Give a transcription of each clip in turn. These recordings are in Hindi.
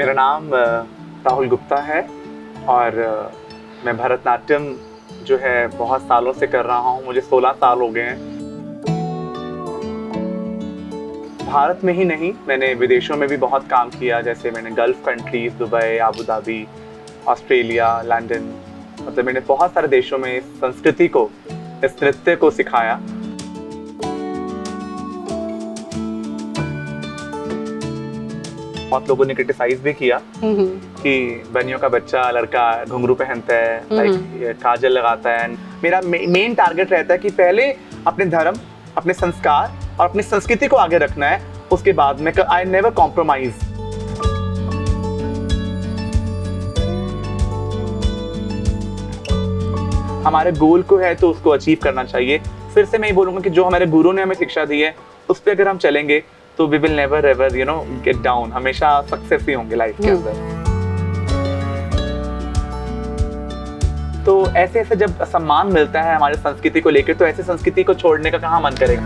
मेरा नाम राहुल गुप्ता है और मैं भरतनाट्यम जो है बहुत सालों से कर रहा हूँ। मुझे 16 साल हो गए हैं। भारत में ही नहीं, मैंने विदेशों में भी बहुत काम किया। जैसे मैंने gulf countries, Dubai, Abu Dhabi, Australia, London, मतलब मैंने बहुत सारे देशों में इस संस्कृति को, इस नृत्य को सिखाया। बहुत लोगों ने क्रिटिसाइज भी किया कि बनियों का बच्चा लड़का घुंघरू पहनता है, लाइक काजल लगाता है। मेरा मेन टारगेट रहता है कि पहले अपने धर्म, अपने संस्कार और अपनी संस्कृति को आगे रखना है। उसके बाद में आई नेवर कॉम्प्रोमाइज। हमारे गोल को है तो उसको अचीव करना चाहिए। फिर से मैं ये बोलूंगा कि जो हमारे गुरु ने हमें शिक्षा दी है उस पर अगर हम चलेंगे तो we will never ever get down. हमेशा सक्सेस ही होंगे लाइफ के अंदर। तो ऐसे ऐसे जब सम्मान मिलता है हमारे संस्कृति को लेकर, तो ऐसे संस्कृति को छोड़ने का कहाँ मन करेगा।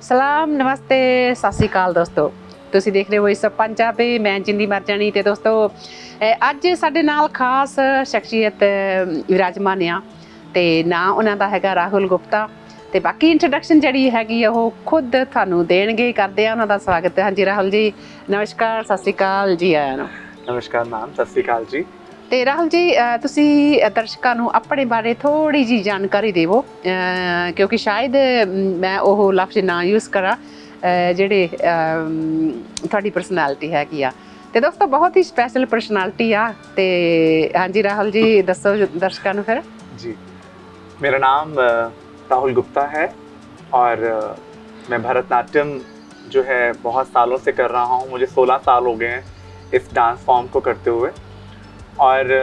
सलाम, नमस्ते, सत श्री अकाल दोस्तों। ਤੁਸੀਂ ਦੇਖ ਰਹੇ ਹੋ ਇਸ ਪੰਜਾਬੀ, ਮੈਂ ਜਿੰਦੀ ਮਰ ਜਾਣੀ। ਤੇ ਦੋਸਤੋ ਅੱਜ ਸਾਡੇ ਨਾਲ ਖਾਸ ਸ਼ਖਸੀਅਤ ਵਿਰਾਜਮਾਨ ਆ ਤੇ ਨਾਂ ਉਹਨਾਂ ਦਾ ਹੈਗਾ ਰਾਹੁਲ ਗੁਪਤਾ। ਤੇ ਬਾਕੀ ਇੰਟਰੋਡਕਸ਼ਨ ਜਿਹੜੀ ਹੈਗੀ ਉਹ ਖੁਦ ਤੁਹਾਨੂੰ ਦੇਣਗੇ। ਕਰਦੇ ਆ ਉਹਨਾਂ ਦਾ ਸਵਾਗਤ। ਹਾਂਜੀ ਰਾਹੁਲ ਜੀ, ਨਮਸਕਾਰ, ਸਤਿ ਸ਼੍ਰੀ ਅਕਾਲ ਜੀ ਆਇਆਂ ਨੂੰ। ਨਮਸਕਾਰ ਮੈਮ, ਸਤਿ ਸ਼੍ਰੀ ਅਕਾਲ ਜੀ। ਤੇ ਰਾਹੁਲ ਜੀ, ਤੁਸੀਂ ਦਰਸ਼ਕਾਂ ਨੂੰ ਆਪਣੇ ਬਾਰੇ ਥੋੜੀ ਜਿਹੀ ਜਾਣਕਾਰੀ ਦੇਵੋ, ਕਿਉਂਕਿ ਸ਼ਾਇਦ ਮੈਂ ਉਹ ਲਫ਼ਜ਼ ਨਾ ਯੂਜ਼ ਕਰਾਂ ਜਿਹੜੇ ਤੁਹਾਡੀ ਪਰਸਨੈਲਿਟੀ ਹੈਗੀ ਆ। ਤੇ ਦੋਸਤੋ ਬਹੁਤ ਹੀ ਸਪੈਸ਼ਲ ਪਰਸਨੈਲਿਟੀ ਆ। ਤੇ ਹਾਂਜੀ ਰਾਹੁਲ ਜੀ, ਦੱਸੋ ਦਰਸ਼ਕਾਂ ਨੂੰ ਫਿਰ। जी, मेरा नाम राहुल गुप्ता है और मैं भरतनाट्यम जो है बहुत सालों से कर रहा हूँ। मुझे 16 साल हो गए हैं इस डांस फॉर्म को करते हुए। और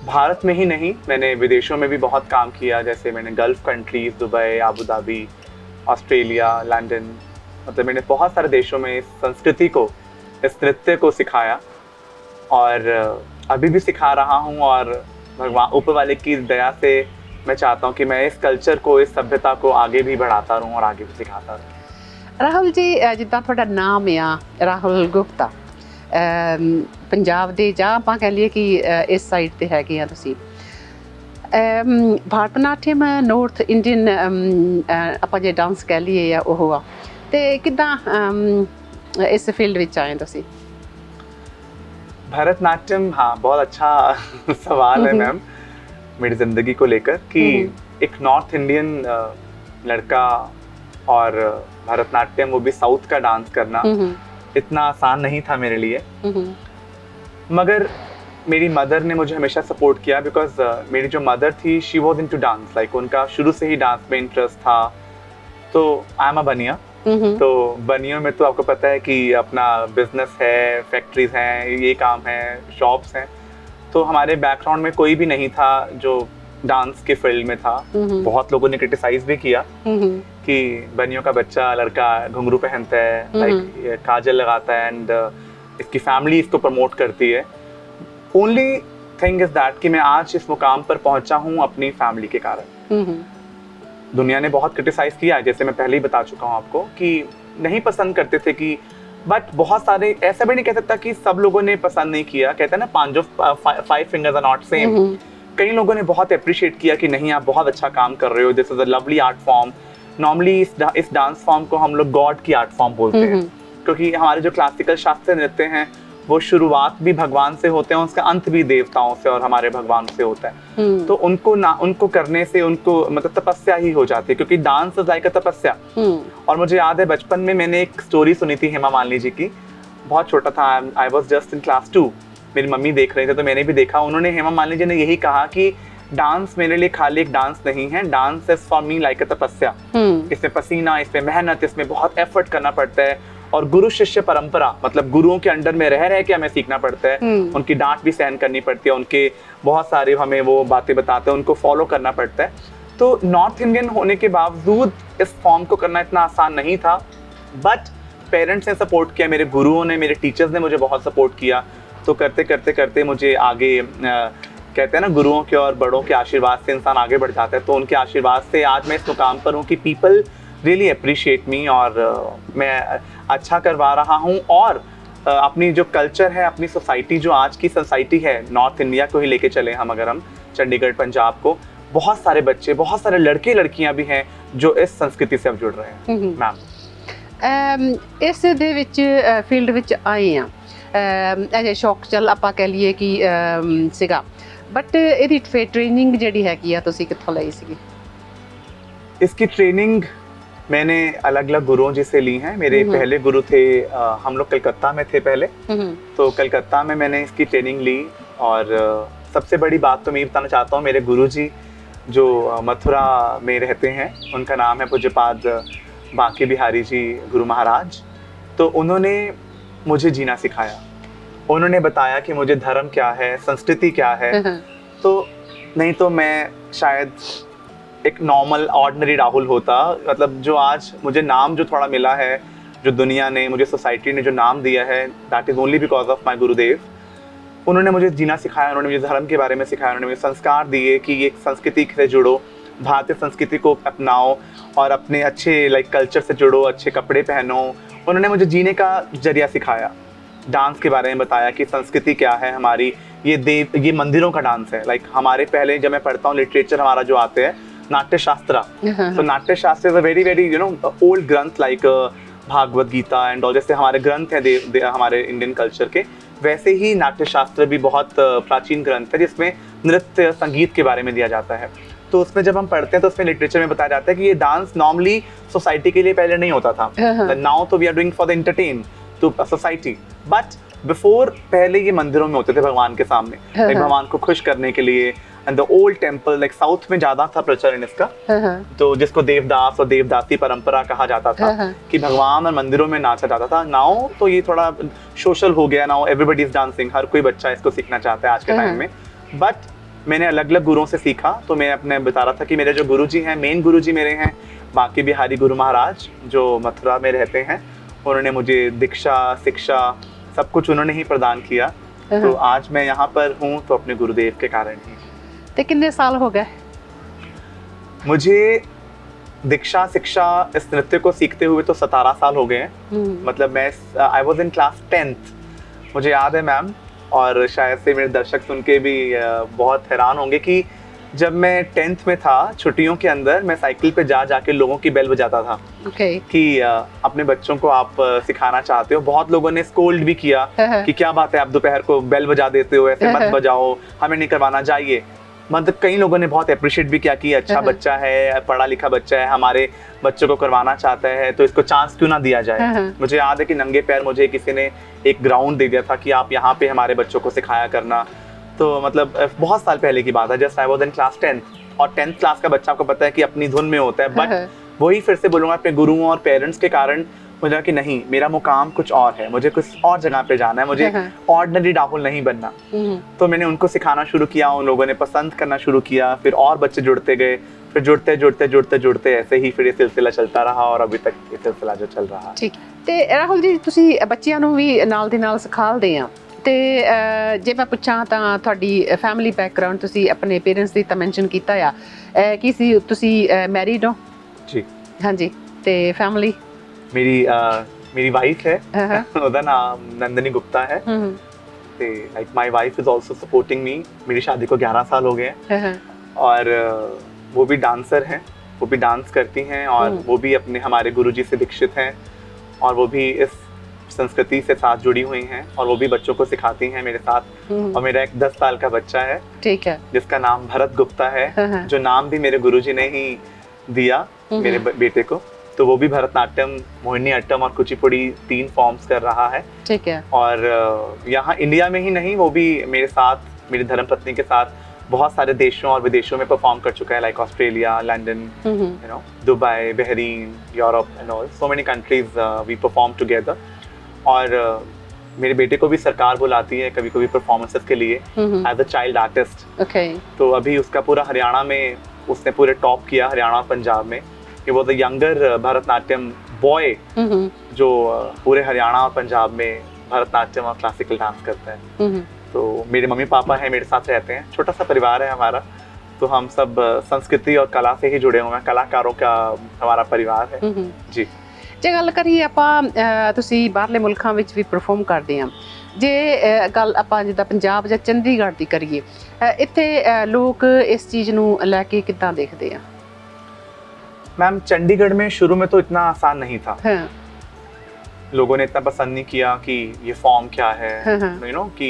भारत में ही नहीं, मैंने विदेशों में भी बहुत काम किया। जैसे मैंने gulf countries, Dubai, Abu Dhabi, Australia, London, मतलब मैंने बहुत सारे देशों में इस संस्कृति को, इस नृत्य को सिखाया और अभी भी सिखा रहा हूँ। और भगवान ऊपर वाले की दया से मैं चाहता हूँ कि मैं इस कल्चर को, इस सभ्यता को आगे भी बढ़ाता रहूँ और आगे भी सिखाता रहूँ। ਰਾਹੁਲ ਜੀ, ਜਿੱਦਾਂ ਤੁਹਾਡਾ ਨਾਮ ਆ ਰਾਹੁਲ ਗੁਪਤਾ, ਪੰਜਾਬ ਦੇ ਜਾਂ ਆਪਾਂ ਕਹਿ ਲਈਏ ਕਿ ਇਸ ਸਾਈਡ ਤੇ ਹੈਗੇ ਆ ਤੁਸੀਂ। ਭਾਰਤਨਾਟਿਅਮ ਨੌਰਥ ਇੰਡੀਅਨ ਆਪਾਂ ਜੇ ਡਾਂਸ ਕਹਿ ਲਈਏ ਆ ਉਹ ਆ, ਤੇ ਕਿੱਦਾਂ ਇਸ ਫੀਲਡ ਵਿੱਚ ਆਏ ਤੁਸੀਂ? भरतनाट्यम, हाँ, बहुत अच्छा सवाल है मैम मेरी ज़िंदगी को लेकर कि एक नॉर्थ इंडियन लड़का और भरतनाट्यम, वो भी साउथ का डांस करना इतना आसान नहीं था मेरे लिए। मगर मेरी मदर ने मुझे हमेशा सपोर्ट किया बिकॉज मेरी जो मदर थी, she was into dance. Like उनका शुरू से ही डांस में इंटरेस्ट था। तो आई एम अ बनिया। तो बनियों में तो आपको पता है कि अपना बिजनेस है, फैक्ट्रीज हैं, ये काम है, शॉप्स हैं। तो हमारे बैकग्राउंड में कोई भी नहीं था जो डांस के फील्ड में था। बहुत लोगों ने क्रिटिसाइज भी किया कि बनियों का बच्चा लड़का घुंघरू पहनता है, लाइक काजल लगाता है, एंड इसकी फैमिली इसको प्रमोट करती है। ओनली थिंग इज दैट कि मैं आज इस मुकाम पर पहुंचा हूँ अपनी फैमिली के कारण। दुनिया ने बहुत क्रिटिसाइज किया है, जैसे मैं पहले ही बता चुका हूँ आपको, कि नहीं पसंद करते थे कि, बट बहुत सारे, ऐसा भी नहीं कह सकता कि सब लोगों ने पसंद नहीं किया। कहते हैं ना, 5 फिंगर्स आर नॉट सेम। कई लोगों ने बहुत अप्रिशिएट किया कि नहीं, आप बहुत अच्छा काम कर रहे हो, this is a lovely art form. Normally इस डांस फॉर्म को हम लोग गॉड की आर्ट फॉर्म बोलते हैं, क्योंकि हमारे जो क्लासिकल शास्त्रीय नृत्य हैं वो शुरुआत भी भगवान से होते हैं, उसका अंत भी देवताओं से और हमारे भगवान से होता है। तो उनको करने से उनको मतलब तपस्या ही हो जाती है, क्योंकि डांस इज लाइक अ तपस्या। और मुझे याद है बचपन में मैंने एक स्टोरी सुनी थी हेमा मालिनी जी की। बहुत छोटा था, I was just in class 2। मेरी मम्मी देख रहे थे तो मैंने भी देखा। उन्होंने, हेमा मालिनी जी ने यही कहा कि डांस मेरे लिए खाली एक डांस नहीं है, dance is for me like अ तपस्या। इसमें पसीना, इसमें मेहनत, इसमें बहुत एफर्ट करना पड़ता है। और गुरु शिष्य परंपरा, मतलब गुरुओं के अंडर में रह के हमें सीखना पड़ता है। उनकी डांट भी सहन करनी पड़ती है, उनके बहुत सारे हमें वो बातें बताते हैं, उनको फॉलो करना पड़ता है। तो नॉर्थ इंडियन होने के बावजूद इस फॉर्म को करना इतना आसान नहीं था। बट पेरेंट्स ने सपोर्ट किया, मेरे गुरुओं ने, मेरे टीचर्स ने मुझे बहुत सपोर्ट किया। तो करते करते करते मुझे आगे, कहते हैं ना, गुरुओं के और बड़ों के आशीर्वाद से इंसान आगे बढ़ जाता है। तो उनके आशीर्वाद से आज मैं इस मुकाम पर हूँ कि पीपल रियली अप्रिशिएट मी, और मैं अच्छा करवा रहा हूँ। और अपनी जो कल्चर है, अपनी सोसाइटी, जो आज की सोसाइटी है, नॉर्थ इंडिया को ही लेके चले हम, अगर हम चंडीगढ़ पंजाब को, बहुत सारे बच्चे, बहुत सारे लड़के लड़कियां भी हैं जो इस संस्कृति से अब जुड़ रहे हैं मैम। ਇਸ ਦੇ ਵਿੱਚ ਫੀਲਡ ਵਿੱਚ ਆਏ ਆ ਐਜ ਸ਼ੌਕ, ਚੱਲ ਆਪਾਂ ਕਹਿ ਲਈਏ ਕਿ ਸੀਗਾ, ਬਟ ਇਹਦੀ ਟ੍ਰੇਨਿੰਗ ਜਿਹੜੀ ਹੈਗੀ ਆ ਤੁਸੀਂ ਕਿੱਥੋਂ ਲਈ ਸੀਗੀ? इसकी ट्रेनिंग मैंने अलग अलग गुरुओं जी से ली है। मेरे पहले गुरु थे, हम लोग कलकत्ता में थे पहले, तो कलकत्ता में मैंने इसकी ट्रेनिंग ली। और सबसे बड़ी बात तो मैं बताना चाहता हूँ, मेरे गुरु जी जो मथुरा में रहते हैं, उनका नाम है पूज्यपाद बांके बिहारी जी गुरु महाराज। तो उन्होंने मुझे जीना सिखाया, उन्होंने बताया कि मुझे धर्म क्या है, संस्कृति क्या है। तो नहीं तो मैं शायद एक नॉर्मल ऑर्डिनरी राहुल होता। मतलब जो आज मुझे नाम जो थोड़ा मिला है, जो दुनिया ने, मुझे सोसाइटी ने जो नाम दिया है, that is only because of my गुरुदेव। उन्होंने मुझे जीना सिखाया, उन्होंने मुझे धर्म के बारे में सिखाया, उन्होंने मुझे संस्कार दिए कि ये संस्कृति से जुड़ो, भारतीय संस्कृति को अपनाओ और अपने अच्छे कल्चर से जुड़ो, अच्छे कपड़े पहनो। उन्होंने मुझे जीने का जरिया सिखाया, डांस के बारे में बताया कि संस्कृति क्या है हमारी, ये मंदिरों का डांस है। हमारे पहले जब मैं पढ़ता हूँ लिटरेचर हमारा जो आते हैं, नाट्य शास्त्र। तो Natya Shastra is a very very old ग्रंथ, like Bhagavad Gita and all, जैसे हमारे ग्रंथ हैं हमारे इंडियन कल्चर के, वैसे ही नाट्य शास्त्र भी बहुत प्राचीन ग्रंथ है जिसमें नृत्य संगीत के बारे में दिया जाता है। तो उसमें जब हम पढ़ते हैं तो उसमें लिटरेचर में बताया जाता है कि ये डांस नॉर्मली सोसाइटी के लिए पहले नहीं होता था। नाउ तो we are doing for the entertain to society, but before पहले ये मंदिरों में होते थे भगवान के सामने, भगवान को खुश करने के लिए। And the old temple, south में ज्यादा था प्रचलन इसका, तो जिसको देवदास और देवदासी परंपरा कहा जाता था, कि भगवान और मंदिरों में नाचा जाता था। नाउ तो ये थोड़ा सोशल हो गया, नाउ एवरीबॉडी इज डांसिंग, हर कोई बच्चा इसको सीखना चाहता है आज के टाइम में। बट मैंने अलग अलग गुरुओं से सीखा। तो मैं अपने बता रहा था कि मेरे जो गुरुजी हैं, मेन गुरुजी मेरे हैं बांके बिहारी गुरु महाराज, जो मथुरा में रहते हैं। उन्होंने मुझे दीक्षा, शिक्षा, सब कुछ उन्होंने ही प्रदान किया। तो आज मैं यहाँ पर हूँ तो अपने गुरुदेव के कारण ही। तो कितने साल हो गए मुझे दीक्षा शिक्षा इस नृत्य को सीखते हुए? तो 17 साल हो गए हैं। मतलब मैं I was in class 10th, मुझे याद है मैम। और शायद से मेरे दर्शक सुन के भी बहुत हैरान होंगे कि जब मैं 10th में था, छुट्टियों के अंदर मैं साइकिल पे जाके लोगों की बेल बजाता था। कि अपने बच्चों को आप सिखाना चाहते हो। बहुत लोगों ने स्कोल्ड भी किया कि क्या बात है, आप दोपहर को बेल बजा देते हो, ऐसे मत बजाओ, हमें नहीं करवाना, जाइए। मतलब कई लोगों ने बहुत अप्रिशिएट भी किया कि अच्छा बच्चा है, पढ़ा लिखा बच्चा है, हमारे बच्चों को करवाना चाहता है, तो इसको चांस क्यों ना दिया जाए। मुझे याद है कि नंगे पैर मुझे किसी ने एक ग्राउंड दे दिया था कि आप यहाँ पे हमारे बच्चों को सिखाया करना। तो मतलब बहुत साल पहले की बात है, just I was in class 10th। और 10th क्लास का बच्चा, आपको पता है कि अपनी धुन में होता है। बट वही फिर से बोलूँगा, अपने गुरुओं और पेरेंट्स के कारण मुझे लगा कि नहीं, मेरा मुकाम कुछ और है, मुझे कुछ और जगह पे जाना है, मुझे ऑर्डिनरी राहुल नहीं बनना। तो मैंने उनको सिखाना शुरू किया, उन लोगों ने पसंद करना शुरू किया, फिर और बच्चे जुड़ते गए, फिर जुड़ते ऐसे ही फिर ये सिलसिला चलता रहा और अभी तक ये सिलसिला जो चल रहा है। ठीक ਤੇ ਰਾਹੁਲ ਜੀ, ਤੁਸੀਂ ਬੱਚਿਆਂ ਨੂੰ ਵੀ ਨਾਲ ਦੀ ਨਾਲ ਸਿਖਾਉਂਦੇ ਆ, ਤੇ ਜੇ ਮੈਂ ਪੁੱਛਾਂ ਤਾਂ ਤੁਹਾਡੀ ਫੈਮਿਲੀ ਬੈਕਗ੍ਰਾਉਂਡ, ਤੁਸੀਂ ਆਪਣੇ ਪੇਰੈਂਟਸ ਦੀ ਤਾਂ ਮੈਂਸ਼ਨ ਕੀਤਾ ਆ, ਕੀ ਸੀ ਤੁਸੀਂ ਮੈਰਿਡ ਹੋ? जी ਹਾਂਜੀ, ਤੇ ਫੈਮਿਲੀ? मेरी वाइफ है, ਉਹਦਾ ਨਾਮ नंदनी गुप्ता है। Like my wife is also supporting me. मेरी शादी को 11 साल हो गए हैं। और वो भी डांसर हैं, वो भी डांस करती हैं, और वो भी अपने हमारे गुरुजी से दीक्षित हैं, और वो भी इस संस्कृति से साथ जुड़ी हुई हैं, और वो भी बच्चों को सिखाती हैं मेरे साथ। और मेरा एक 10 साल का बच्चा है, ठीक है, जिसका नाम भरत गुप्ता है, जो नाम भी मेरे गुरुजी ने ही दिया मेरे बेटे को। तो वो भी भरतनाट्यम, मोहिनी अट्टम और कुचिपुड़ी 3 फॉर्म्स कर रहा है। ठीक है। और यहाँ इंडिया में ही नहीं, वो भी मेरे साथ, मेरी धर्मपत्नी के साथ बहुत सारे देशों और विदेशों में परफॉर्म कर चुका है, like Australia, London, Dubai, Bahrain, Europe and all, so many countries we perform together. और मेरे बेटे को भी सरकार बुलाती है कभी कभी परफॉर्मेंसेस के लिए एज अ चाइल्ड आर्टिस्ट। तो अभी उसका पूरा हरियाणा में उसने पूरे टॉप किया, हरियाणा और पंजाब में। कि वो द यंगर भरतनाट्यम बॉय जो पूरे हरियाणा और पंजाब में भरतनाट्यम और क्लासिकल डांस करता है। तो मेरे मम्मी पापा हैं, मेरे साथ रहते हैं, छोटा सा परिवार है हमारा। तो हम सब संस्कृति और कला से ही जुड़े हुए हैं, कलाकारों का हमारा परिवार है जी। ਜੇ ਗੱਲ ਕਰੀਏ ਆਪਾਂ ਤੁਸੀਂ ਬਾਹਰਲੇ ਮੁਲਕਾਂ ਵਿੱਚ ਵੀ ਪਰਫਾਰਮ ਕਰਦੇ ਆ, ਜੇ ਗੱਲ ਆਪਾਂ ਜਿੱਦਾਂ ਪੰਜਾਬ ਜਾਂ ਚੰਡੀਗੜ੍ਹ ਦੀ ਕਰੀਏ, ਇੱਥੇ ਲੋਕ ਇਸ ਚੀਜ਼ ਨੂੰ ਲੈ ਕੇ ਕਿੱਦਾਂ ਦੇਖਦੇ ਆ? मैम चंडीगढ़ में शुरू में तो इतना आसान नहीं था, हाँ, लोगों ने इतना पसंद नहीं किया कि ये फॉर्म क्या है, यू नो कि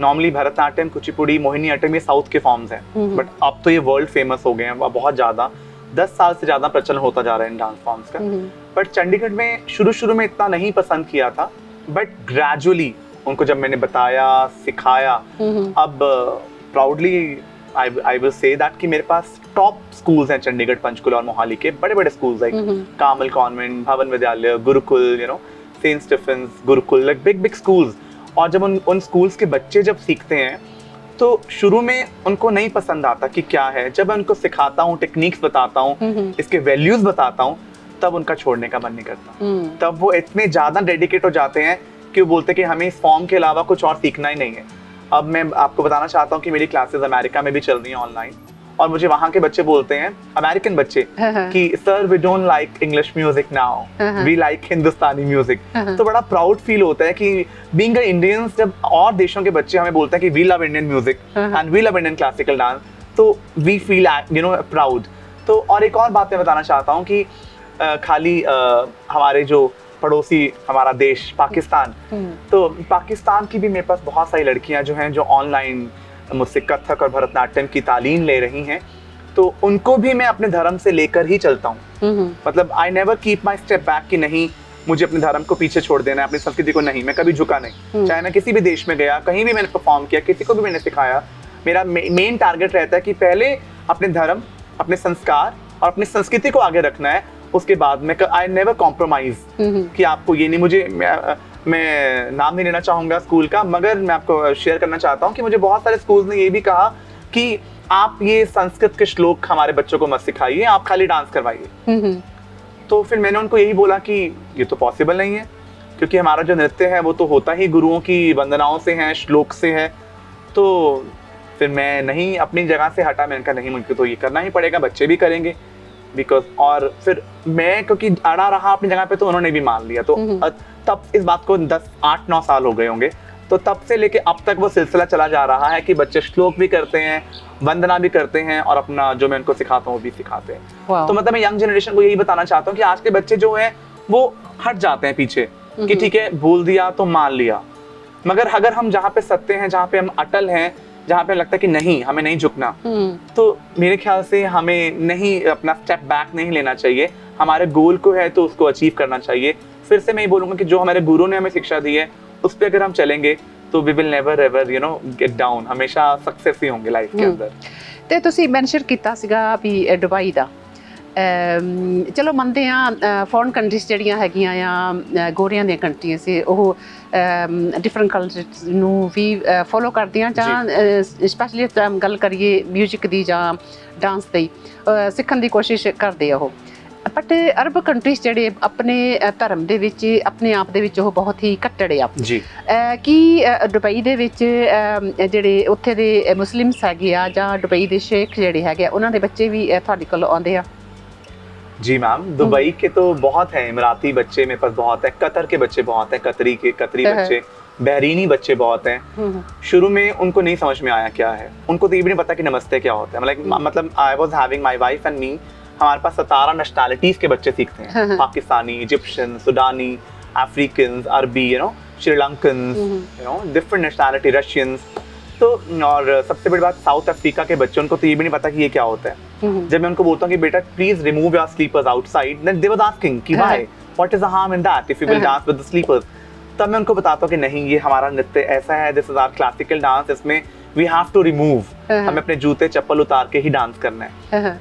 नॉर्मली भरतनाट्यम, कुचिपुड़ी, मोहिनीअट्टम ये साउथ के फॉर्म्स हैं, बट अब तो ये वर्ल्ड फेमस हो गए हैं, बहुत ज़्यादा 10 साल से ज़्यादा प्रचलन होता जा रहा है इन डांस फॉर्म्स का। बट चंडीगढ़ में शुरू में इतना नहीं पसंद किया था, बट ग्रेजुअली उनको जब मैंने बताया, सिखाया, अब proudly I will say that कि मेरे पास टॉप स्कूल्स हैं चंडीगढ़, पंचकुला और मोहाली के बड़े बड़े schools like कामल convent, Bhavan Vidyalaya, Gurukul, you know saint Stephen's Gurukul, like big schools. और जब उन स्कूल्स के बच्चे जब सीखते हैं तो शुरू में उनको नहीं पसंद आता कि क्या है, जब मैं उनको सिखाता हूँ, टेक्निक्स बताता हूँ, इसके वैल्यूज बताता हूँ, तब उनका छोड़ने का मन नहीं करता। तब वो इतने ज्यादा डेडिकेट हो जाते हैं कि वो बोलते हैं कि हमें इस फॉर्म के अलावा कुछ और सीखना ही नहीं है। अब मैं आपको बताना चाहता हूँ कि मेरी क्लासेस अमेरिका में भी चल रही हैं ऑनलाइन, और मुझे वहाँ के बच्चे बोलते हैं, अमेरिकन बच्चे, कि sir we don't like English music now, we like Hindustani music. तो बड़ा प्राउड फील होता है कि बीइंग इंडियंस, जब और देशों के बच्चे हमें बोलते हैं कि we love Indian music and we love Indian classical dance, तो we feel you know proud. तो और एक और बात मैं बताना चाहता हूँ कि खाली हमारे जो पड़ोसी हमारा देश पाकिस्तान, तो पाकिस्तान की भी मेरे पास बहुत सारी लड़कियां जो हैं जो ऑनलाइन मुझसे कथक और भरतनाट्यम की तालीम ले रही हैं, तो उनको भी मैं अपने धर्म से लेकर ही चलता हूँ। मतलब I never keep my step back कि नहीं मुझे अपने धर्म को पीछे छोड़ देना है, अपनी संस्कृति को नहीं, मैं कभी झुका नहीं। चाहे मैं किसी भी देश में गया, कहीं भी मैंने परफॉर्म किया, किसी को भी मैंने सिखाया, मेरा मेन टारगेट रहता है कि पहले अपने धर्म, अपने संस्कार और अपनी संस्कृति को आगे रखना है, उसके बाद में आई नेवर कॉम्प्रोमाइज कि आपको ये नहीं। मुझे मैं नाम नहीं लेना चाहूंगा स्कूल का, मगर मैं आपको शेयर करना चाहता हूँ कि मुझे बहुत सारे स्कूल्स ने ये भी कहा कि आप ये संस्कृत के श्लोक हमारे बच्चों को मत सिखाइए, आप खाली डांस करवाइए। तो फिर मैंने उनको यही बोला कि ये तो पॉसिबल नहीं है, क्योंकि हमारा जो नृत्य है वो तो होता ही गुरुओं की वंदनाओं से है, श्लोक से है। तो फिर मैं नहीं अपनी जगह से हटा, मैंने कहा नहीं मुझे तो ये करना ही पड़ेगा, बच्चे भी करेंगे बिकॉज। और फिर मैं क्योंकि अड़ा रहा अपनी जगह पे, तो उन्होंने भी मान लिया। तो तब इस बात को 8-9 साल हो गए होंगे, तो तब से लेके अब तक वो सिलसिला चला जा रहा है कि बच्चे श्लोक भी करते हैं, वंदना भी करते हैं, और अपना जो मैं उनको सिखाता हूँ वो भी सिखाते हैं। तो मतलब मैं यंग जनरेशन को यही बताना चाहता हूँ कि आज के बच्चे जो हैं वो हट जाते हैं पीछे कि ठीक है बोल दिया तो मान लिया, मगर अगर हम जहाँ पे सत्य हैं, जहाँ पे हम अटल हैं, जहाँ पे लगता है कि नहीं हमें नहीं झुकना, तो मेरे ख्याल से हमें नहीं अपना स्टेप बैक नहीं लेना चाहिए। हमारे गोल को है तो उसको अचीव करना चाहिए। फिर से मैं ये बोलूंगा कि जो हमारे गुरु ने हमें शिक्षा दी है उस पर अगर हम चलेंगे तो we will never ever you know get down, हमेशा सक्सेस ही होंगे लाइफ के अंदर। ਤੇ ਤੁਸੀਂ ਮੈਂਸ਼ਨ ਕੀਤਾ ਸੀਗਾ ਵੀ ਦੁਬਈ ਦਾ, ਚਲੋ ਮੰਨਦੇ ਆ ਫੋਰਨ ਕੰਟਰੀਜ਼ ਜਿਹੜੀਆਂ ਹੈਗੀਆਂ ਆ ਗੋਰਿਆਂ ਦੀਆਂ ਕੰਟਰੀਆਂ ਸੀ, ਉਹ ਡਿਫਰੈਂਟ ਕਲਚਰਸ ਨੂੰ ਵੀ ਫੋਲੋ ਕਰਦੀਆਂ, ਜਾਂ ਸਪੈਸ਼ਲੀ ਗੱਲ ਕਰੀਏ ਮਿਊਜ਼ਿਕ ਦੀ ਜਾਂ ਡਾਂਸ ਦੀ ਸਿੱਖਣ ਦੀ ਕੋਸ਼ਿਸ਼ ਕਰਦੇ ਆ ਉਹ। ਬਟ ਅਰਬ ਕੰਟਰੀਜ਼ ਜਿਹੜੇ ਆਪਣੇ ਧਰਮ ਦੇ ਵਿੱਚ ਆਪਣੇ ਆਪ ਦੇ ਵਿੱਚ ਉਹ ਬਹੁਤ ਹੀ ਕੱਟੜ ਆ ਜੀ। ਕੀ ਦੁਬਈ ਦੇ ਵਿੱਚ ਜਿਹੜੇ ਉੱਥੇ ਦੇ ਮੁਸਲਿਮਸ ਹੈਗੇ ਆ ਜਾਂ ਦੁਬਈ ਦੇ ਸ਼ੇਖ ਜਿਹੜੇ ਹੈਗੇ ਆ ਉਹਨਾਂ ਦੇ ਬੱਚੇ ਵੀ ਤੁਹਾਡੇ ਕੋਲ ਆਉਂਦੇ ਆ? जी मैम, दुबई के तो बहुत हैं, इमराती बच्चे मेरे पास बहुत हैं, कतर के बच्चे बहुत हैं, कतरी बच्चे, बहरीनी बच्चे बहुत हैं। शुरू में उनको नहीं समझ में आया क्या है, उनको तो ये भी नहीं पता कि नमस्ते क्या होता है। मतलब I was having my wife and me, हमारे पास 17 नेशनैलिटीज के बच्चे सीखते हैं, पाकिस्तानी, इजिप्शियन, सुडानी, अफ्रीकन, अरबी, you know Sri Lankan, you know different nationality, Russians. तो और सबसे बड़ी बात साउथ अफ्रीका के बच्चे, उनको तो ये भी नहीं पता कि ये क्या होता है। जब मैं उनको बोलता हूँ कि बेटा please remove your slippers outside, then they was asking कि why, what is the harm in that if you will dance with the slippers. तब मैं उनको बताता हूँ कि नहीं ये हमारा नृत्य ऐसा है, this is our classical dance, इसमें वी हैव टू रिमूव, हमें अपने जूते चप्पल उतार के ही डांस करना है।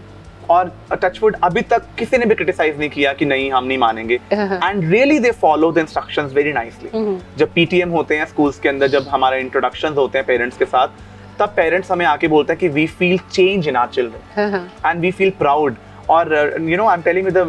और टचवुड अभी तक किसी ने भी क्रिटिसाइज नहीं किया कि नहीं हम नहीं मानेंगे, and really they follow the instructions very nicely. जब पीटीएम होते हैं स्कूल्स के अंदर, जब हमारे इंट्रोडक्शंस होते हैं पेरेंट्स के साथ, तब पेरेंट्स हमें आके बोलते हैं कि we feel change in our children and we feel proud. और you know I am telling you the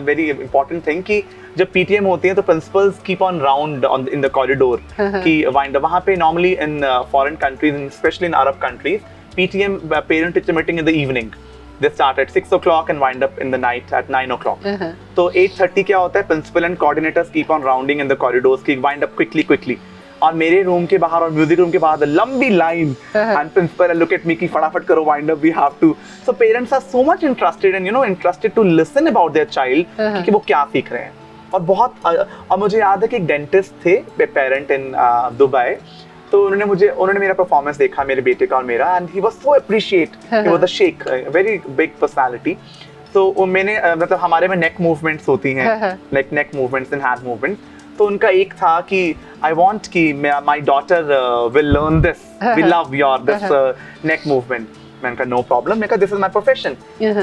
very important thing कि जब पीटीएम होती है तो principals keep on round in the corridor कि वहाँ पे normally in foreign countries, specially in Arab countries, PTM parent teacher meeting in the evening. They start at 6 o'clock and wind up in the night at 9 o'clock. तो 8:30 क्या होता है, principal and coordinators keep on rounding in the corridors की wind up quickly. और मेरे रूम के बाहर और म्यूजिक रूम के बाहर लंबी line and principal look at me कि फटाफट करो, wind up, we have to. So parents are so much interested and interested to listen about their child कि वो क्या सीख रहे हैं. और बहुत और मुझे याद है कि एक डेंटिस्ट थे पेरेंट इन दुबई, तो उन्होंने मेरा परफॉर्मेंस देखा, मेरे बेटे का और मेरा, and he was so appreciate. He was a sheikh, very big personality. तो मैंने मतलब हमारे में नेक मूवमेंट्स होती हैं, like neck movements and hand movements. तो उनका एक था कि आई वांट कि my daughter will learn this, we love your this neck movement. मैंने कहा नो प्रॉब्लम, मैंने कहा this is my profession.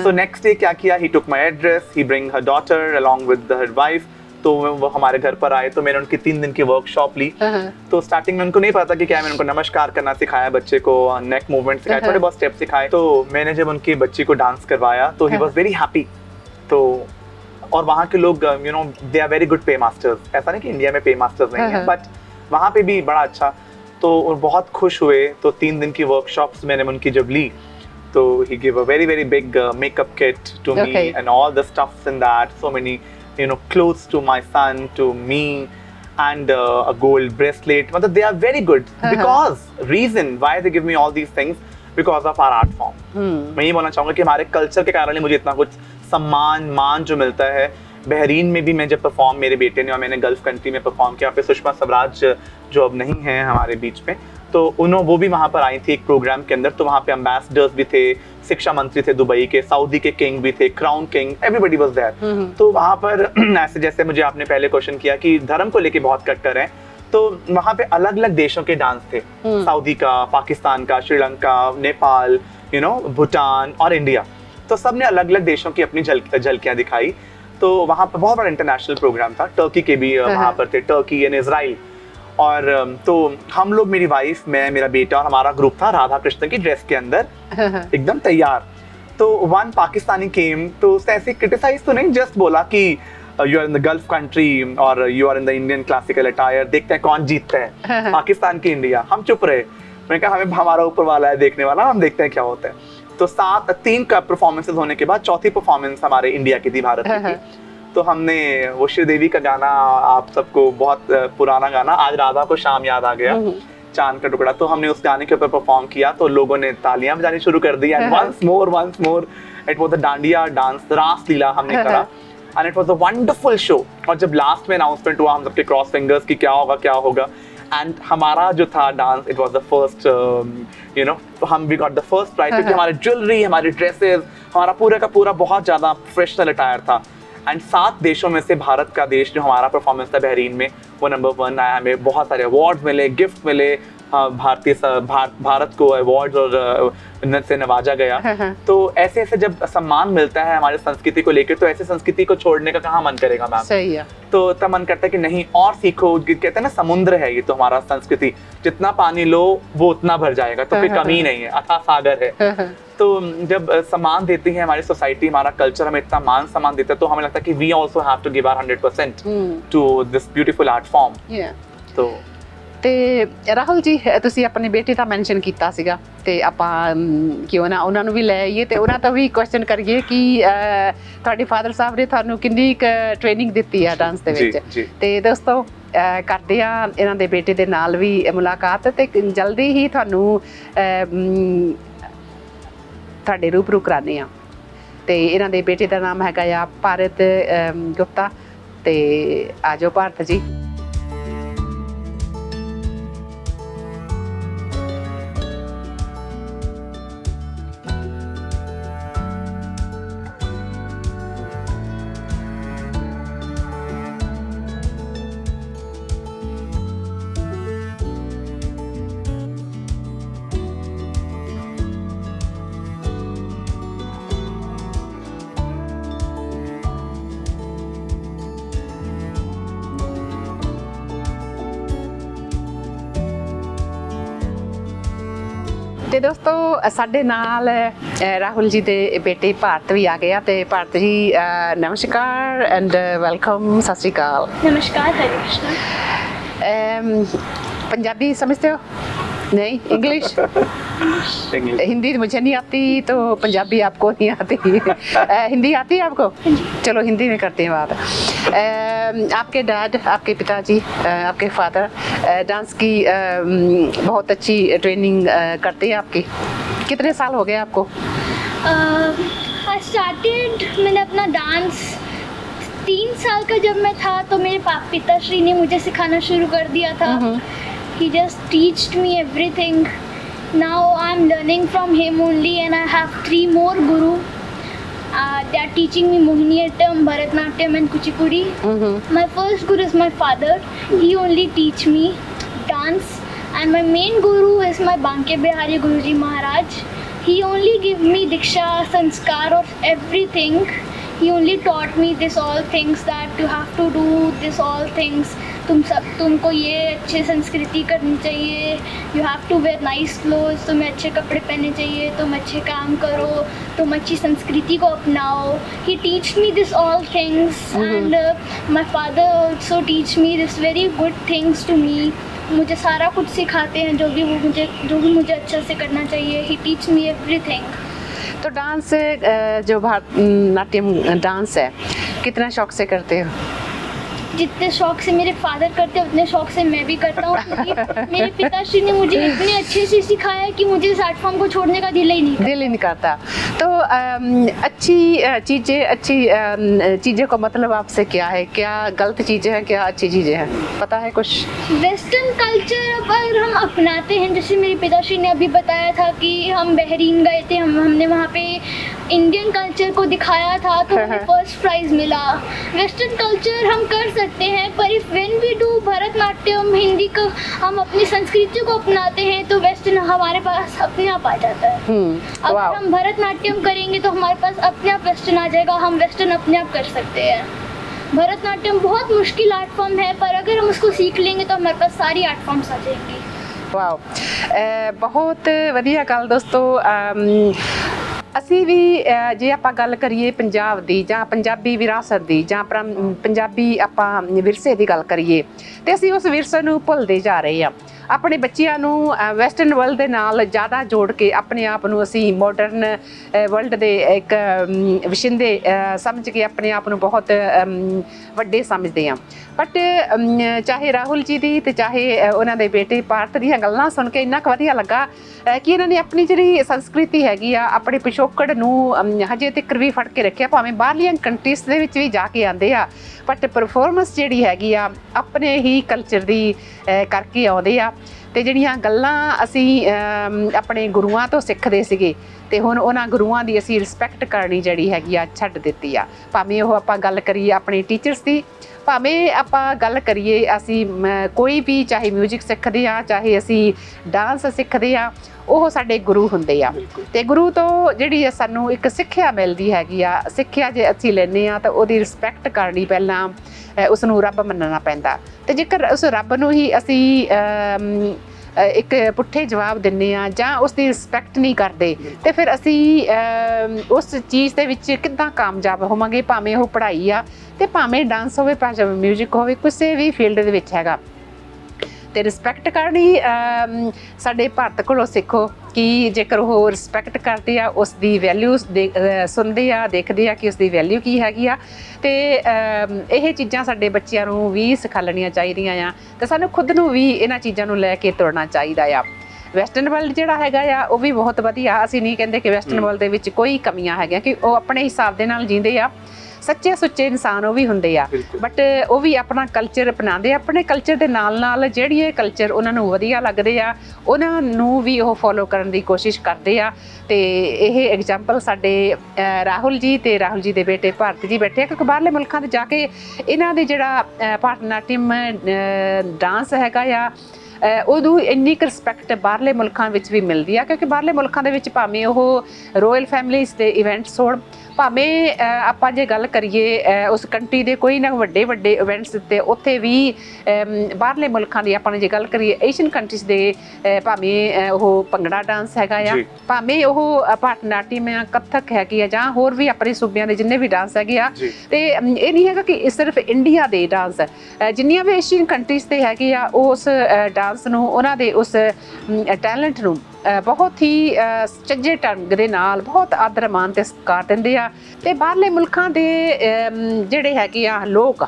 So next day क्या किया, he took my address, he bring her daughter along with her wife. तो वो हमारे घर पर आए, तो मैंने उनकी 3 दिन की वर्कशॉप ली. तो स्टार्टिंग में उनको नहीं पता कि क्या, मैंने उनको नमस्कार करना सिखाया, बच्चे को नेक मूवमेंट सिखाया, थोड़े बहुत स्टेप सिखाए. तो मैंने जब उनकी बच्ची को डांस करवाया तो ही वाज वेरी हैप्पी. तो और वहाँ के लोग दे आर वेरी गुड पे मास्टर्स. ऐसा नहीं कि इंडिया में पे मास्टर्स नहीं है, बट वहाँ पे भी बड़ा अच्छा. तो बहुत खुश हुए. तो 3 दिन की वर्कशॉप्स मैंने उनकी जब ली, तो he gave a very big makeup kit to me and all the stuffs in that, so many clothes to my son, to me, and a gold bracelet. But they are very good because reason why they give me all these things, because of our art form. मैं ये बोलना चाहूँगा कि हमारे कल्चर के कारण ही मुझे इतना कुछ सम्मान मान जो मिलता है. बहरीन में भी मैं जब परफॉर्म, मेरे बेटे ने और मैंने गल्फ कंट्री में परफॉर्म किया, फिर सुषमा स्वराज जो अब नहीं है हमारे बीच में, तो वो भी वहाँ पर आई थी एक प्रोग्राम के अंदर. तो वहाँ पे एम्बेसडर्स भी थे, शिक्षा मंत्री थे दुबई के, सऊदी के किंग भी थे, crown king, everybody was there. तो वहाँ पर ऐसे जैसे मुझे आपने पहले क्वेश्चन किया कि धर्म को लेके बहुत कट्टर हैं, तो वहाँ पे अलग अलग देशों के डांस थे. सऊदी का, पाकिस्तान का, श्रीलंका, नेपाल, भूटान और इंडिया. तो सब ने अलग अलग देशों की अपनी झलकियां दिखाई. तो वहाँ पर बहुत बड़ा इंटरनेशनल प्रोग्राम था. टर्की के भी वहाँ पर थे, टर्की एंड इजराइल. और तो हम लोग, मेरी वाइफ, मैं, मेरा बेटा और हमारा ग्रुप था राधा कृष्ण की ड्रेस के अंदर एकदम तैयार. तो वन पाकिस्तानी केम, तो उसने ऐसे क्रिटिसाइज तो नहीं, जस्ट बोला कि you are in the Gulf country और you are in the Indian classical attire, देखते हैं कौन जीतता है, पाकिस्तान की इंडिया. हम चुप रहे. मैंने कहा हमें हमारा ऊपर वाला है देखने वाला, हम देखते हैं क्या होता है. तो 3 का परफॉर्मेंसेस होने के बाद चौथी परफॉर्मेंस हमारे इंडिया की थी, भारत की थी. तो हमने वो श्रीदेवी का गाना, आप सबको बहुत पुराना गाना, आज राधा को शाम याद आ गया, चांद का टुकड़ा, तो हमने उस गाने के ऊपर परफॉर्म किया. तो लोगों ने तालियां बजानी शुरू कर दी. And once more it was the dandiya dance, Raas Leela हमने करा. And it was a wonderful show. और जब लास्ट में अनाउंसमेंट हुआ हम सबके क्रॉस फिंगर्स की क्या होगा, एंड हमारा जो था dance, it was the first, we got the first prize, क्योंकि हमारी ज्वेलरी, हमारी ड्रेसेस, हमारा पूरा का पूरा बहुत ज्यादा प्रोफेशनल अटायर था. एंड 7 देशों में से भारत का देश जो हमारा परफॉर्मेंस था बहरीन में, वो नंबर 1 आया. हमें बहुत सारे अवार्ड मिले, गिफ्ट मिले, भारत को अवार्ड और से नवाजा गया. तो ऐसे जब सम्मान मिलता है हमारी संस्कृति को लेकर, तो ऐसे संस्कृति को छोड़ने का कहाँ मन करेगा मैम. सही है. तो तब मन करता है कि नहीं और सीखो. कहते हैं ना, समुद्र है ये तो हमारा संस्कृति, जितना पानी लो वो उतना भर जाएगा, तो कोई कमी नहीं है, अथाह सागर है. तो जब सम्मान देती है हमारी सोसाइटी, हमारा कल्चर हमें इतना मान सम्मान देता है, तो हमें लगता है कि we also have to give our 100% to this beautiful art form. तो ਤੇ ਰਾਹੁਲ ਜੀ, ਤੁਸੀਂ ਆਪਣੀ ਬੇਟੀ ਦਾ ਮੈਂਸ਼ਨ ਕੀਤਾ ਸੀਗਾ, ਤੇ ਆਪਾਂ ਕਿਉਂ ਨਾ ਉਹਨਾਂ ਨੂੰ ਵੀ ਲੈ ਆਈਏ ਤੇ ਉਹਨਾਂ ਤੋਂ ਵੀ ਕੁਐਸਚਨ ਕਰੀਏ ਕਿ ਤੁਹਾਡੇ ਫਾਦਰ ਸਾਹਿਬ ਨੇ ਤੁਹਾਨੂੰ ਕਿੰਨੀ ਟ੍ਰੇਨਿੰਗ ਦਿੱਤੀ ਆ ਡਾਂਸ ਦੇ ਵਿੱਚ. ਤੇ ਦੋਸਤੋ ਕਰਦੇ ਆ ਇਹਨਾਂ ਦੇ ਬੇਟੇ ਦੇ ਨਾਲ ਵੀ ਮੁਲਾਕਾਤ, ਤੇ ਜਲਦੀ ਹੀ ਤੁਹਾਨੂੰ ਤੁਹਾਡੇ ਰੂਬਰੂ ਕਰਾਉਂਦੇ ਆ. ਤੇ ਇਹਨਾਂ ਦੇ ਬੇਟੇ ਦਾ ਨਾਮ ਹੈਗਾ ਆ ਭਾਰਤ ਗੁਪਤਾ. ਤੇ ਆਜੋ ਭਾਰਤ ਜੀ. ਤੇ ਦੋਸਤੋ ਸਾਡੇ ਨਾਲ ਰਾਹੁਲ ਜੀ ਦੇ ਬੇਟੇ ਭਾਰਤ ਵੀ ਆ ਗਏ ਆ. ਤੇ ਭਾਰਤ ਜੀ ਨਮਸਕਾਰ ਐਂਡ ਵੈਲਕਮ. ਸਤਿ ਸ਼੍ਰੀ ਅਕਾਲ. नमस्कार, हरे कृष्णा. पंजाबी समझते हो? नहीं, इंग्लिश? इंग्लिश। हिंदी मुझे नहीं आती तो पंजाबी आपको नहीं आती। हिंदी आती है आपको? चलो हिंदी में करते हैं बात। आपके डैड, आपके पिताजी, आपके फादर डांस की बहुत अच्छी ट्रेनिंग करते हैं आपकी? कितने साल हो गए आपको? आई स्टार्टेड, मैंने अपना डांस 3 साल का जब मैं था तो मेरे पिताश्री ने मुझे सिखाना शुरू कर दिया था। He just teached me everything. Now I'm learning from him only, and I have 3 more guru. They are teaching me Mohiniyattam, Bharatnatyam and Kuchipudi. My first guru is my father. He only teach me dance, and my main guru is my Banke Bihari Guruji Maharaj. He only give me diksha, sanskar of everything. He only taught me this all things, that you have to do this all things. तुमको ये अच्छे संस्कृति करनी चाहिए, you have to wear nice clothes, तुम्हें अच्छे कपड़े पहनने चाहिए, तुम अच्छे काम करो, तुम अच्छी संस्कृति को अपनाओ। He teach me this all things and my father also teach me this very good things to me. मुझे सारा कुछ सिखाते हैं, जो भी मुझे अच्छा से करना चाहिए। ही टीच मी एवरीथिंग। तो डांस जो भारतनाट्यम डांस है, कितना शौक से करते हो? जितने शौक से मेरे फादर करते हैं उतने शौक से मैं भी करता हूँ, क्योंकि मेरे पिताश्री ने मुझे इतने अच्छे से सिखाया है कि मुझे इस आर्ट फॉर्म को छोड़ने का दिल ही नहीं करता। तो अच्छी चीज़ें का मतलब आपसे क्या है? क्या गलत चीज़ें हैं, क्या अच्छी चीज़ें हैं, पता है कुछ? वेस्टर्न कल्चर अगर हम अपनाते हैं, जैसे मेरे पिताश्री ने अभी बताया था कि हम बहरीन गए थे, हमने वहाँ पे इंडियन कल्चर को दिखाया था तो हमें फर्स्ट प्राइज़ मिला। वेस्टर्न कल्चर हम कर सकते हैं, पर if when we do Bharatanatyam, Hindi को हम अपनी संस्कृति को अपनाते हैं तो वेस्टर्न हमारे पास अपने आप आ जाता है। अगर हम भरतनाट्यम करेंगे तो हमारे पास अपने आप वेस्टर्न आ जाएगा, हम वेस्टर्न अपने आप कर सकते हैं। भरतनाट्यम बहुत मुश्किल आर्ट फॉर्म है, पर अगर हम उसको सीख लेंगे तो हमारे पास सारी आर्ट फॉर्म्स आ जाएंगी। वाओ, बहुत ਵਧੀਆ ਗੱਲ ਦੋਸਤੋ। ਅਸੀਂ ਵੀ ਜੇ ਆਪਾਂ ਗੱਲ ਕਰੀਏ ਪੰਜਾਬ ਦੀ ਜਾਂ ਪੰਜਾਬੀ ਵਿਰਾਸਤ ਦੀ ਜਾਂ ਪੰਜਾਬੀ ਆਪਾਂ ਵਿਰਸੇ ਦੀ ਗੱਲ ਕਰੀਏ ਤੇ ਅਸੀਂ ਉਸ ਵਿਰਸੇ ਨੂੰ ਭੁੱਲਦੇ ਜਾ ਰਹੇ ਹਾਂ। ਆਪਣੇ ਬੱਚਿਆਂ ਨੂੰ ਵੈਸਟਰਨ ਵਰਲਡ ਦੇ ਨਾਲ ਜ਼ਿਆਦਾ ਜੋੜ ਕੇ ਆਪਣੇ ਆਪ ਨੂੰ ਅਸੀਂ ਮਾਡਰਨ ਵਰਲਡ ਦੇ ਇੱਕ ਵਸਿੰਦੇ ਸਮਝ ਕੇ ਆਪਣੇ ਆਪ ਨੂੰ ਬਹੁਤ ਵੱਡੇ ਸਮਝਦੇ ਹਾਂ। ਬਟ ਚਾਹੇ ਰਾਹੁਲ ਜੀ ਦੀ ਤੇ ਚਾਹੇ ਉਹਨਾਂ ਦੇ ਬੇਟੇ ਭਾਰਤ ਦੀਆਂ ਗੱਲਾਂ ਸੁਣ ਕੇ ਇੰਨਾ ਕੁ ਵਧੀਆ ਲੱਗਾ ਕਿ ਇਹਨਾਂ ਨੇ ਆਪਣੀ ਜਿਹੜੀ ਸੰਸਕ੍ਰਿਤੀ ਹੈਗੀ ਆ, ਆਪਣੇ ਪਿਛੋਕੜ ਨੂੰ ਹਜੇ ਤੱਕ ਵੀ ਫੜ ਕੇ ਰੱਖਿਆ। ਭਾਵੇਂ ਬਾਹਰਲੀਆਂ ਕੰਟਰੀਜ਼ ਦੇ ਵਿੱਚ ਵੀ ਜਾ ਕੇ ਆਉਂਦੇ ਆ, ਬਟ ਪਰਫੋਰਮੈਂਸ ਜਿਹੜੀ ਹੈਗੀ ਆ ਆਪਣੇ ਹੀ ਕਲਚਰ ਦੀ ਕਰਕੇ ਆਉਂਦੇ ਆ। ਤੇ ਜਿਹੜੀਆਂ ਗੱਲਾਂ ਅਸੀਂ ਆਪਣੇ ਗੁਰੂਆਂ ਤੋਂ ਸਿੱਖਦੇ ਸੀਗੇ ਤੇ ਹੁਣ ਉਹਨਾਂ ਗੁਰੂਆਂ ਦੀ ਅਸੀਂ ਰਿਸਪੈਕਟ ਕਰਨੀ ਜਿਹੜੀ ਹੈਗੀ ਆ ਛੱਡ ਦਿੱਤੀ ਆ। ਭਾਵੇਂ ਉਹ ਆਪਾਂ ਗੱਲ ਕਰੀਏ ਆਪਣੇ ਟੀਚਰਸ ਦੀ, ਭਾਵੇਂ ਆਪਾਂ ਗੱਲ ਕਰੀਏ ਅਸੀਂ ਕੋਈ ਵੀ, ਚਾਹੇ ਮਿਊਜ਼ਿਕ ਸਿੱਖਦੇ ਆ, ਚਾਹੇ ਅਸੀਂ ਡਾਂਸ ਸਿੱਖਦੇ ਆ, ਉਹ ਸਾਡੇ ਗੁਰੂ ਹੁੰਦੇ ਆ। ਤੇ ਗੁਰੂ ਤੋਂ ਜਿਹੜੀ ਸਾਨੂੰ ਇੱਕ ਸਿੱਖਿਆ ਮਿਲਦੀ ਹੈਗੀ ਆ, ਸਿੱਖਿਆ ਜੇ ਅਸੀਂ ਲੈਂਦੇ ਆ ਤਾਂ ਉਹਦੀ ਰਿਸਪੈਕਟ ਕਰਨੀ, ਪਹਿਲਾਂ ਉਸ ਨੂੰ ਰੱਬ ਮੰਨਣਾ ਪੈਂਦਾ। ਤੇ ਜੇਕਰ ਉਸ ਰੱਬ ਨੂੰ ਹੀ ਅਸੀਂ ਇੱਕ ਪੁੱਠੇ ਜਵਾਬ ਦਿੰਦੇ ਆ ਜਾਂ ਉਸ ਦੀ ਰਿਸਪੈਕਟ ਨਹੀਂ ਕਰਦੇ ਤੇ ਫਿਰ ਅਸੀਂ ਉਸ ਚੀਜ਼ ਦੇ ਵਿੱਚ ਕਿੱਦਾਂ ਕਾਮਯਾਬ ਹੋਵਾਂਗੇ? ਭਾਵੇਂ ਉਹ ਪੜ੍ਹਾਈ ਆ ਤੇ ਭਾਵੇਂ ਡਾਂਸ ਹੋਵੇ, ਭਾਵੇਂ ਮਿਊਜ਼ਿਕ ਹੋਵੇ, ਕਿਸੇ ਵੀ ਫੀਲਡ ਦੇ ਵਿੱਚ ਹੈਗਾ। ਤੇ ਰਿਸਪੈਕਟ ਕਰਨੀ ਸਾਡੇ ਭਾਰਤ ਕੋਲੋਂ ਸਿੱਖੋ ਕਿ ਜੇਕਰ ਉਹ ਰਿਸਪੈਕਟ ਕਰਦੇ ਆ, ਉਸ ਦੀ ਵੈਲਿਊਜ਼ ਸੁਣਦੇ ਆ, ਦੇਖਦੇ ਆ ਕਿ ਉਸ ਦੀ ਵੈਲਿਊ ਕੀ ਹੈਗੀ ਆ। ਤੇ ਇਹ ਚੀਜ਼ਾਂ ਸਾਡੇ ਬੱਚਿਆਂ ਨੂੰ ਵੀ ਸਿਖਾਉਣੀਆਂ ਚਾਹੀਦੀਆਂ ਆ ਤੇ ਸਾਨੂੰ ਖੁਦ ਨੂੰ ਵੀ ਇਹਨਾਂ ਚੀਜ਼ਾਂ ਨੂੰ ਲੈ ਕੇ ਤੁਰਨਾ ਚਾਹੀਦਾ ਆ। ਵੈਸਟਰਨ ਵਰਲਡ ਜਿਹੜਾ ਹੈਗਾ ਆ ਉਹ ਵੀ ਬਹੁਤ ਵਧੀਆ। ਅਸੀਂ ਨਹੀਂ ਕਹਿੰਦੇ ਕਿ ਵੈਸਟਰਨ ਵਰਲਡ ਦੇ ਵਿੱਚ ਕੋਈ ਕਮੀਆਂ ਹੈਗੀਆਂ, ਕਿ ਉਹ ਆਪਣੇ ਹਿਸਾਬ ਦੇ ਨਾਲ ਜੀਂਦੇ ਆ, ਸੱਚੇ ਸੁੱਚੇ ਇਨਸਾਨ ਉਹ ਵੀ ਹੁੰਦੇ ਆ, ਬਟ ਉਹ ਵੀ ਆਪਣਾ ਕਲਚਰ ਅਪਣਾਉਂਦੇ ਆ। ਆਪਣੇ ਕਲਚਰ ਦੇ ਨਾਲ ਨਾਲ ਜਿਹੜੇ ਕਲਚਰ ਉਹਨਾਂ ਨੂੰ ਵਧੀਆ ਲੱਗਦੇ ਆ ਉਹਨਾਂ ਨੂੰ ਵੀ ਉਹ ਫੋਲੋ ਕਰਨ ਦੀ ਕੋਸ਼ਿਸ਼ ਕਰਦੇ ਆ। ਤੇ ਇਹ ਐਗਜ਼ਾਮਪਲ ਸਾਡੇ ਰਾਹੁਲ ਜੀ ਤੇ ਰਾਹੁਲ ਜੀ ਦੇ ਬੇਟੇ ਭਾਰਤ ਜੀ ਬੈਠੇ ਆ, ਕਿਉਂਕਿ ਬਾਹਰਲੇ ਮੁਲਕਾਂ 'ਤੇ ਜਾ ਕੇ ਇਹਨਾਂ ਦੇ ਜਿਹੜਾ ਭਾਰਤਨਾਟਿਅਮ ਡਾਂਸ ਹੈਗਾ ਆ ਉਦੋਂ ਇੰਨੀ ਕੁ ਰਿਸਪੈਕਟ ਬਾਹਰਲੇ ਮੁਲਕਾਂ ਵਿੱਚ ਵੀ ਮਿਲਦੀ ਆ, ਕਿਉਂਕਿ ਬਾਹਰਲੇ ਮੁਲਕਾਂ ਦੇ ਵਿੱਚ ਭਾਵੇਂ ਉਹ ਰੋਇਲ ਫੈਮਲੀਜ਼ ਦੇ ਇਵੈਂਟਸ ਹੋਣ, ਭਾਵੇਂ ਆਪਾਂ ਜੇ ਗੱਲ ਕਰੀਏ ਉਸ ਕੰਟਰੀ ਦੇ ਕੋਈ ਨਾ ਵੱਡੇ ਵੱਡੇ ਇਵੈਂਟਸ ਉੱਤੇ, ਉੱਥੇ ਵੀ ਬਾਹਰਲੇ ਮੁਲਕਾਂ ਦੀ ਆਪਾਂ ਜੇ ਗੱਲ ਕਰੀਏ ਏਸ਼ੀਅਨ ਕੰਟਰੀਜ਼ ਦੇ, ਭਾਵੇਂ ਉਹ ਭੰਗੜਾ ਡਾਂਸ ਹੈਗਾ ਆ, ਭਾਵੇਂ ਉਹ ਭਾਰਤਨਾਟਿਅਮ ਆ, ਕੱਥਕ ਹੈਗੀ ਆ, ਜਾਂ ਹੋਰ ਵੀ ਆਪਣੇ ਸੂਬਿਆਂ ਦੇ ਜਿੰਨੇ ਵੀ ਡਾਂਸ ਹੈਗੇ ਆ। ਤੇ ਇਹ ਨਹੀਂ ਹੈਗਾ ਕਿ ਸਿਰਫ ਇੰਡੀਆ ਦੇ ਡਾਂਸ, ਜਿੰਨੀਆਂ ਵੀ ਏਸ਼ੀਅਨ ਕੰਟਰੀਜ਼ ਦੇ ਹੈਗੇ ਆ ਉਸ ਡਾਂਸ ਨੂੰ, ਉਹਨਾਂ ਦੇ ਉਸ ਟੈਲੈਂਟ ਨੂੰ ਬਹੁਤ ਹੀ ਸੁਚੱਜੇ ਢੰਗ ਦੇ ਨਾਲ ਬਹੁਤ ਆਦਰ ਮਾਣ ਤੇ ਸਤਿਕਾਰ ਦਿੰਦੇ ਆ ਤੇ ਬਾਹਰਲੇ ਮੁਲਕਾਂ ਦੇ ਜਿਹੜੇ ਹੈਗੇ ਆ ਲੋਕ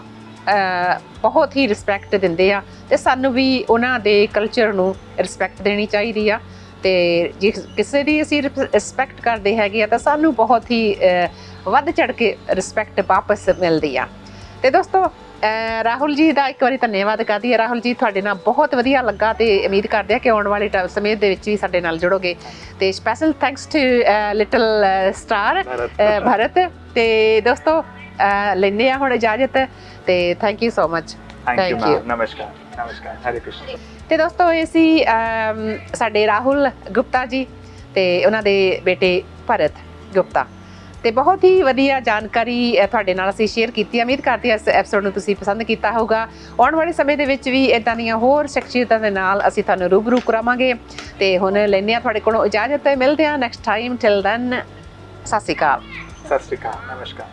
ਬਹੁਤ ਹੀ ਰਿਸਪੈਕਟ ਦਿੰਦੇ ਆ ਤੇ ਸਾਨੂੰ ਵੀ ਉਹਨਾਂ ਦੇ ਕਲਚਰ ਨੂੰ ਰਿਸਪੈਕਟ ਦੇਣੀ ਚਾਹੀਦੀ ਆ ਤੇ ਜੇ ਕਿਸੇ ਦੀ ਅਸੀਂ ਰਿਸਪੈਕਟ ਕਰਦੇ ਹੈਗੇ ਆ ਤਾਂ ਸਾਨੂੰ ਬਹੁਤ ਹੀ ਵੱਧ ਚੜ ਕੇ ਰਿਸਪੈਕਟ ਵਾਪਸ ਮਿਲਦੀ ਆ। ਤੇ ਦੋਸਤੋ ਰਾਹੁਲ ਜੀ ਦਾ ਇੱਕ ਵਾਰੀ ਧੰਨਵਾਦ ਕਰਦੀ ਹੈ। ਰਾਹੁਲ ਜੀ ਤੁਹਾਡੇ ਨਾਲ ਬਹੁਤ ਵਧੀਆ ਲੱਗਾ ਤੇ ਉਮੀਦ ਕਰਦੇ ਆ ਕਿ ਆਉਣ ਵਾਲੇ ਸਮੇਂ ਦੇ ਵਿੱਚ ਵੀ ਸਾਡੇ ਨਾਲ ਜੁੜੋਗੇ ਤੇ special thanks to little star Bharat. ਤੇ ਦੋਸਤੋ ਲੈਂਦੇ ਆ ਹੁਣ ਇਜਾਜ਼ਤ ਤੇ thank you so much. Thank you ma'am. ਨਮਸਕਾਰ ਨਮਸਕਾਰ, ਹਰੇ ਕ੍ਰਿਸ਼ਨ। ਤੇ ਦੋਸਤੋ ਇਹ ਸੀ ਸਾਡੇ ਰਾਹੁਲ ਗੁਪਤਾ ਜੀ ਤੇ ਉਹਨਾਂ ਦੇ ਬੇਟੇ ਭਰਤ ਗੁਪਤਾ ਤੇ ਬਹੁਤ ਹੀ ਵਧੀਆ ਜਾਣਕਾਰੀ ਤੁਹਾਡੇ ਨਾਲ ਅਸੀਂ ਸ਼ੇਅਰ ਕੀਤੀ। ਉਮੀਦ ਕਰਦੇ ਹਾਂ ਇਸ ਐਪੀਸੋਡ ਨੂੰ ਤੁਸੀਂ ਪਸੰਦ ਕੀਤਾ ਹੋਊਗਾ। ਆਉਣ ਵਾਲੇ ਸਮੇਂ ਦੇ ਵਿੱਚ ਵੀ ਇਦਾਂ ਦੀਆਂ ਹੋਰ ਸ਼ਖਸੀਅਤਾਂ ਦੇ ਨਾਲ ਅਸੀਂ ਤੁਹਾਨੂੰ ਰੂਬਰੂ ਕਰਾਵਾਂਗੇ ਤੇ ਹੁਣ ਲੈਂਦੇ ਹਾਂ ਤੁਹਾਡੇ ਕੋਲੋਂ ਇਜਾਜ਼ਤ। ਮਿਲਦੇ ਹਾਂ ਨੈਕਸਟ ਟਾਈਮ। ਟਿਲ ਦੈਨ ਸਤਿ ਸ਼੍ਰੀ ਅਕਾਲ। ਸਤਿ ਸ਼੍ਰੀ ਅਕਾਲ, ਨਮਸਕਾਰ।